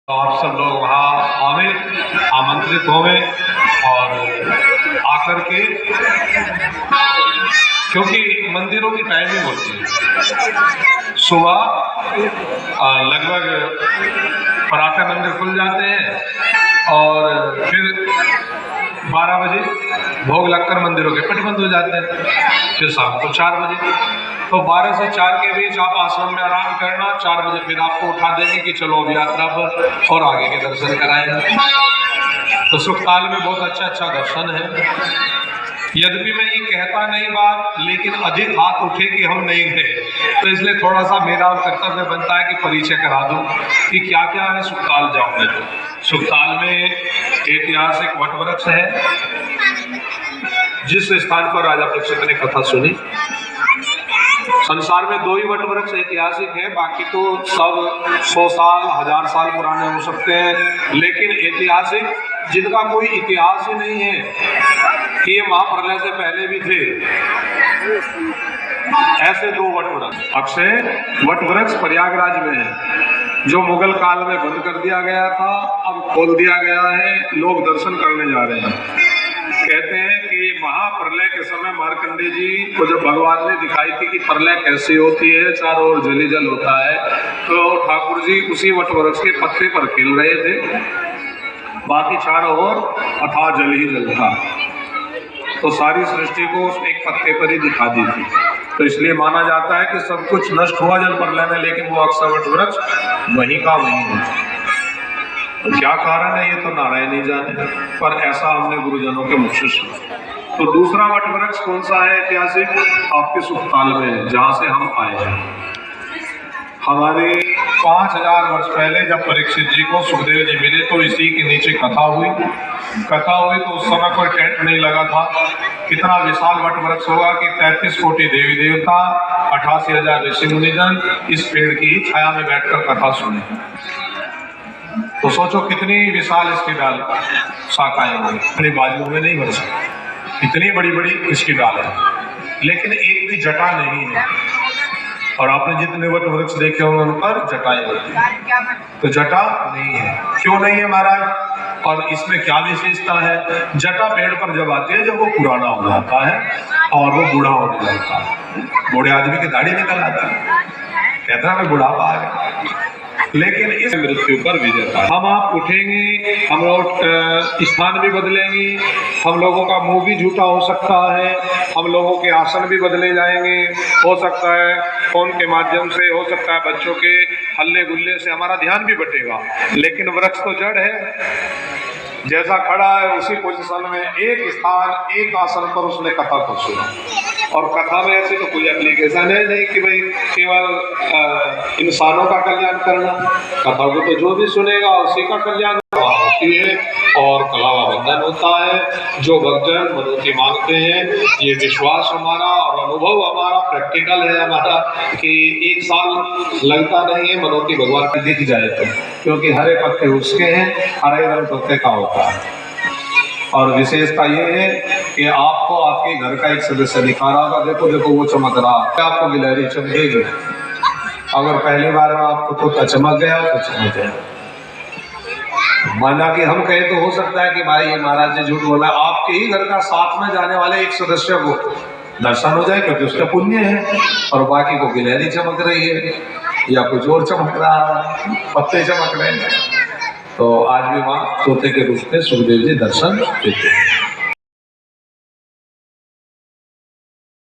तो आप सब लोग वहाँ आवे, आमंत्रित होवे और आकर के, क्योंकि मंदिरों की टाइमिंग होती है। सुबह लगभग पराठा मंदिर खुल जाते हैं और फिर 12 बजे भोग लगकर मंदिरों के पट बंद हो जाते हैं, फिर शाम को 4 बजे। तो 12 से 4 के बीच आप आश्रम में आराम करना, 4 बजे फिर आपको उठा देंगे कि चलो अब यात्रा पर और आगे के दर्शन कराएंगे। तो सुखताल में बहुत अच्छा दर्शन है। यद्यपि मैं ये कहता नहीं बात, लेकिन अधिक हाथ उठे कि हम नहीं गए, तो इसलिए थोड़ा सा मेरा कर्तव्य बनता है कि परिचय करा दूं कि क्या क्या है सुखताल जाओ में। तो सुखताल में ऐतिहासिक वटवृक्ष है, जिस स्थान पर राजा परीक्षित ने कथा सुनी। संसार में 2 ही वटवृक्ष ऐतिहासिक है, बाकी तो सब 100 साल 1000 साल पुराने हो सकते हैं, लेकिन ऐतिहासिक जिनका कोई इतिहास ही नहीं है कि ये महाप्रलय से पहले भी थे, ऐसे 2 वटवृक्ष। अक्षय वटवृक्ष प्रयागराज में है, जो मुगल काल में बंद कर दिया गया था, अब खोल दिया गया है, लोग दर्शन करने जा रहे हैं। कहते हैं कि महाप्रलय के समय मार्कंडेय जी को जब भगवान ने दिखाई थी कि प्रलय कैसी होती है, चारों ओर जल ही जल होता है, तो ठाकुर जी उसी वटवृक्ष के पत्ते पर खेल रहे थे, बाकी चारों ओर अथाह जल ही जल था। तो सारी सृष्टि को उस एक पत्ते पर ही दिखा दी थी। तो इसलिए माना जाता है कि सब कुछ नष्ट हुआ जल प्रलय में, लेकिन वो अक्षय वटवृक्ष वहीं का वहीं है। तो क्या कारण है ये तो नारायण ही जाने, पर ऐसा हमने गुरुजनों के मुख से सुना। तो दूसरा वटवृक्ष कौन सा है ऐतिहासिक? आपके सुखताल में, जहाँ से हम आए हैं। हमारे 5000 वर्ष पहले जब परीक्षित जी को सुखदेव जी मिले, तो इसी के नीचे कथा हुई तो उस समय कोई टेंट नहीं लगा था। कितना विशाल वटवृक्ष होगा कि 33 कोटि देवी देवता, 88,000 ऋषि मुनिजन इस पेड़ की छाया में बैठकर कथा सुने। तो सोचो कितनी विशाल इसकी डाल शाखाएं होंगी, अपनी बाजुओं में नहीं भर सकती, इतनी बड़ी बड़ी इसकी डाल है, लेकिन एक भी जटा नहीं है। और आपने जितने वटवृक्ष देखे होंगे उन पर जटाएं होती है, तो जटा नहीं है। क्यों नहीं है महाराज? और इसमें क्या विशेषता है? जटा पेड़ पर जब आती है जब वो पुराना हो जाता है और वो बूढ़ा होने लगता है। बूढ़े आदमी की दाढ़ी निकल आता है, कहता है मैं बुढ़ापा आ गया, लेकिन इस मृत्यु पर विजय। हम आप उठेंगे, हम लोग स्थान भी बदलेंगे, हम लोगों का मुंह भी झूठा हो सकता है, हम लोगों के आसन भी बदले जाएंगे, हो सकता है फोन के माध्यम से, हो सकता है बच्चों के हल्ले गुल्ले से हमारा ध्यान भी बटेगा, लेकिन वृक्ष तो जड़ है। जैसा खड़ा है उसी पोजीशन में, एक स्थान एक आसन पर उसने कथा को सुना। और कथा में ऐसी तो कोई एप्लीकेशन है नहीं कि भाई केवल इंसानों का कल्याण करना। कथा को तो जो भी सुनेगा उसी का कल्याण होती है और कलावा बंधन होता है। जो भक्तजन मनोती मांगते हैं, ये विश्वास हमारा और अनुभव हमारा प्रैक्टिकल है हमारा कि 1 साल लगता नहीं है मनोती भगवान की दिख जाए तो, क्योंकि हरे पत्ते उसके हैं, हरे रंग पत्ते का होता है। और विशेषता ये है कि आपको आपके घर का एक सदस्य दिखा रहा होगा, देखो देखो वो चमक रहा है, आपको गिलहरी चमकेगी। अगर पहली बार में आपको तो चमक गया तो चमक गया। माना कि हम कहें तो हो सकता है कि भाई ये महाराज जी झूठ बोला, आपके ही घर का साथ में जाने वाले एक सदस्य को दर्शन हो जाए, क्योंकि उसका पुण्य है, और बाकी को गिलहरी चमक रही है या कुछ और चमक रहा है, पत्ते चमक रहे हैं। तो आज भी वहाँ तोते के रूप में सुखदेव जी दर्शन देते हैं।